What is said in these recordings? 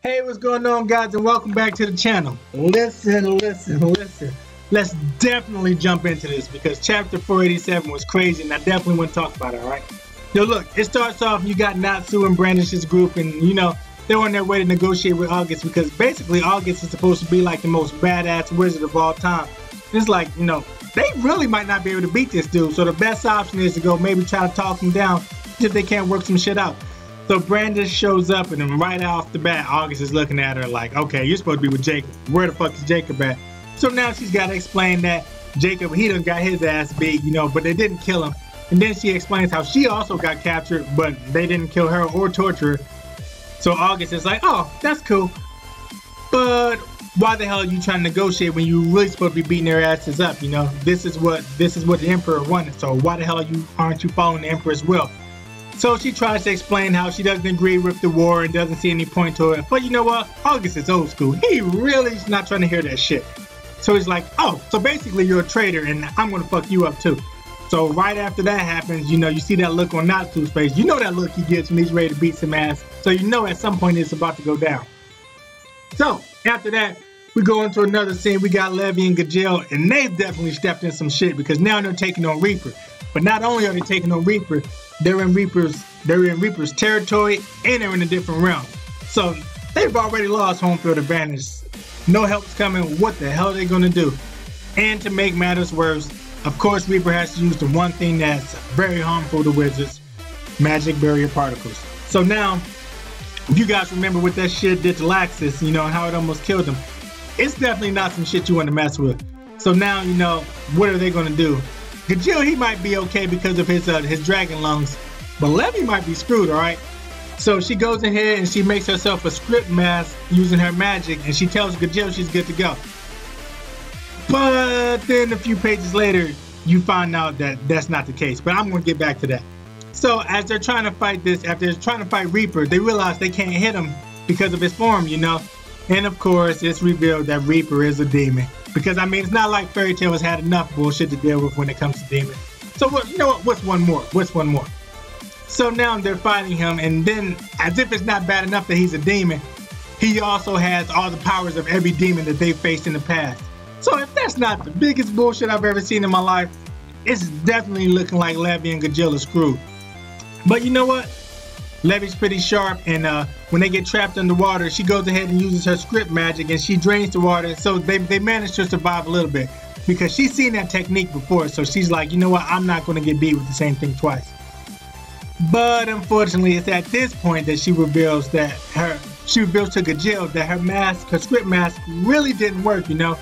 Hey, what's going on, guys, and welcome back to the channel. Listen. Let's definitely jump into this because chapter 487 was crazy, and I definitely want to talk about it, alright? Yo, look, it starts off, you got Natsu and Brandish's group, and, you know, they're on their way to negotiate with August because basically August is supposed to be like the most badass wizard of all time. It's like, you know, they really might not be able to beat this dude, so the best option is to go maybe try to talk him down if they can't work some shit out. So Brandish shows up, and then right off the bat, August is looking at her like, okay, you're supposed to be with Jacob. Where the fuck is Jacob at? So now she's got to explain that Jacob, he done got his ass beat, you know, but they didn't kill him. And then she explains how she also got captured, but they didn't kill her or torture her. So August is like, oh, that's cool. But why the hell are you trying to negotiate when you really supposed to be beating their asses up, you know? This is what the Emperor wanted, so why the hell aren't you following the Emperor's will? So she tries to explain how she doesn't agree with the war and doesn't see any point to it. But you know what? August is old school. He really is not trying to hear that shit. So he's like, oh, so basically you're a traitor and I'm going to fuck you up too. So right after that happens, you know, you see that look on Natsu's face. You know that look he gets when he's ready to beat some ass. So you know at some point it's about to go down. So after that, we go into another scene. We got Levy and Gajeel, and they've definitely stepped in some shit because now they're taking on Reaper. But not only are they taking on Reaper, they're in Reaper's territory, and they're in a different realm. So they've already lost home field advantage. No help's coming. What the hell are they gonna do? And to make matters worse, of course, Reaper has to use the one thing that's very harmful to wizards: magic barrier particles. So now, if you guys remember what that shit did to Laxus, you know, and how it almost killed him, it's definitely not some shit you want to mess with. So now, you know, what are they gonna do? Gajeel, he might be okay because of his dragon lungs, but Levy might be screwed, alright? So she goes ahead and she makes herself a script mask using her magic, and she tells Gajeel she's good to go. But then a few pages later, you find out that that's not the case, but I'm going to get back to that. So as they're trying to fight this, after they're trying to fight Reaper, they realize they can't hit him because of his form, you know? And of course, it's revealed that Reaper is a demon. Because, I mean, it's not like Fairy Tail has had enough bullshit to deal with when it comes to demons. So, you know what? What's one more? So now they're fighting him, and then, as if it's not bad enough that he's a demon, he also has all the powers of every demon that they've faced in the past. So if that's not the biggest bullshit I've ever seen in my life, it's definitely looking like Levy and Gajeel are screwed. But you know what? Levy's pretty sharp, and when they get trapped underwater, she goes ahead and uses her script magic, and she drains the water, so they manage to survive a little bit because she's seen that technique before. So she's like, you know what, I'm not going to get beat with the same thing twice. But unfortunately, it's at this point that she reveals to Gajeel that her script mask really didn't work, you know.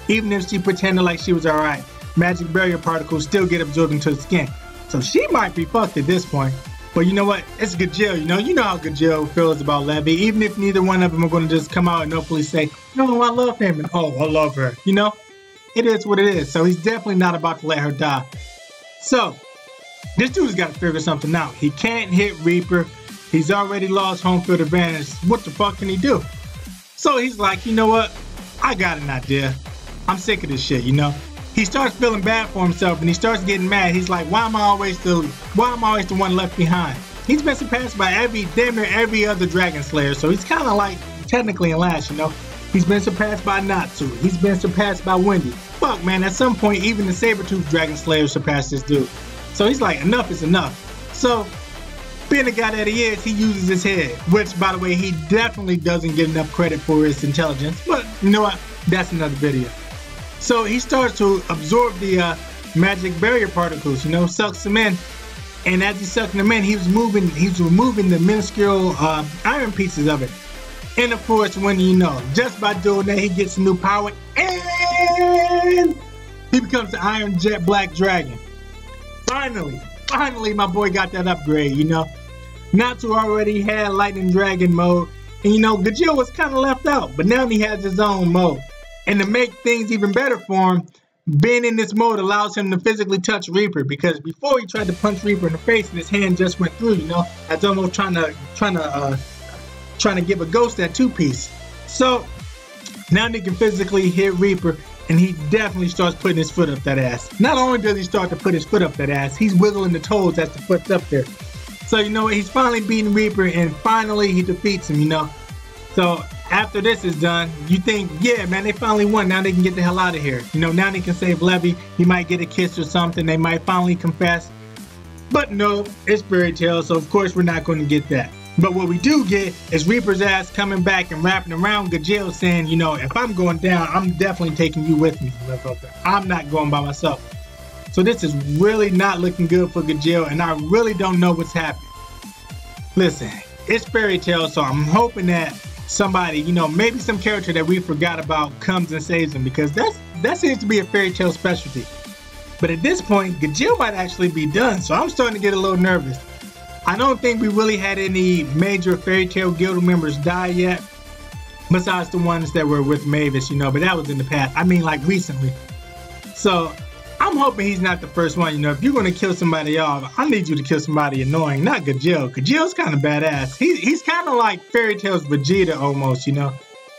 Even if she pretended like she was alright, magic barrier particles still get absorbed into the skin. So she might be fucked at this point. But you know what? It's Gajeel, you know how Gajeel feels about Levy. Even if neither one of them are going to just come out and openly say, no, I love him, and oh, I love her. You know? It is what it is. So he's definitely not about to let her die. So, this dude's got to figure something out. He can't hit Reaper. He's already lost home field advantage. What the fuck can he do? So he's like, you know what? I got an idea. I'm sick of this shit, you know? He starts feeling bad for himself, and he starts getting mad. He's like, why am I always the one left behind? He's been surpassed by damn near every other dragon slayer, so he's kind of like technically in last, you know? He's been surpassed by Natsu. He's been surpassed by Wendy. Fuck, man, at some point, even the saber-toothed dragon slayer surpassed this dude. So he's like, enough is enough. So, being the guy that he is, he uses his head, which, by the way, he definitely doesn't get enough credit for his intelligence, but you know what? That's another video. So he starts to absorb the magic barrier particles, you know, sucks them in. And as he's sucking them in, he's removing the minuscule iron pieces of it. And of course, when you know, just by doing that, he gets a new power, and he becomes the Iron Jet Black Dragon. Finally, my boy got that upgrade, you know. Natsu already had Lightning Dragon mode, and you know, Gajeel was kind of left out, but now he has his own mode. And to make things even better for him, being in this mode allows him to physically touch Reaper, because before he tried to punch Reaper in the face and his hand just went through, you know, that's almost trying to give a ghost that two-piece. So now he can physically hit Reaper, and he definitely starts putting his foot up that ass. Not only does he start to put his foot up that ass, he's wiggling the toes as the foot's up there. So you know what, he's finally beating Reaper, and finally he defeats him, you know. So after this is done, you think, yeah, man, they finally won. Now they can get the hell out of here. You know, now they can save Levy. He might get a kiss or something. They might finally confess. But no, it's fairy tale, so of course we're not going to get that. But what we do get is Reaper's ass coming back and wrapping around Gajeel saying, you know, if I'm going down, I'm definitely taking you with me, motherfucker. I'm not going by myself. So this is really not looking good for Gajeel, and I really don't know what's happening. Listen, it's fairy tale, so I'm hoping that somebody, you know, maybe some character that we forgot about comes and saves him, because that seems to be a fairy tale specialty. But at this point, Gajeel might actually be done, so I'm starting to get a little nervous. I don't think we really had any major fairy tale guild members die yet, besides the ones that were with Mavis, you know, but that was in the past. I mean, like recently. So I'm hoping he's not the first one. You know, if you're going to kill somebody off, I need you to kill somebody annoying, not Gajeel. Gajeel's kind of badass. He's kind of like fairy tales Vegeta almost, you know,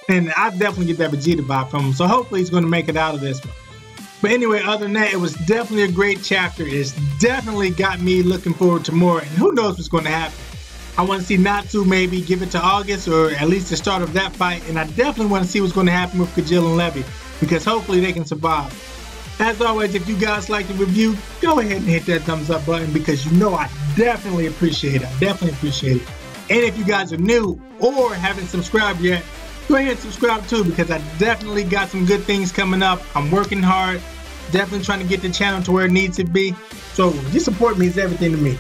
and I definitely get that Vegeta vibe from him. So hopefully he's going to make it out of this one. But anyway, other than that, it was definitely a great chapter. It's definitely got me looking forward to more, and who knows what's going to happen. I want to see Natsu maybe give it to August, or at least the start of that fight, and I definitely want to see what's going to happen with Gajeel and Levy, because hopefully they can survive. As always, if you guys like the review, go ahead and hit that thumbs up button, because you know I definitely appreciate it. I definitely appreciate it. And if you guys are new or haven't subscribed yet, go ahead and subscribe too, because I definitely got some good things coming up. I'm working hard. Definitely trying to get the channel to where it needs to be. So your support means everything to me.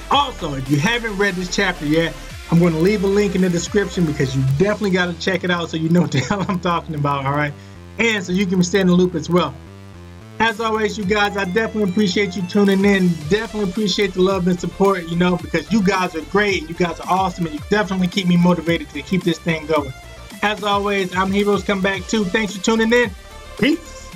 Also, if you haven't read this chapter yet, I'm going to leave a link in the description, because you definitely got to check it out so you know what the hell I'm talking about, all right? And so you can stay in the loop as well. As always, you guys, I definitely appreciate you tuning in. Definitely appreciate the love and support, you know, because you guys are great. You guys are awesome, and you definitely keep me motivated to keep this thing going. As always, I'm Heroes Come Back too. Thanks for tuning in. Peace.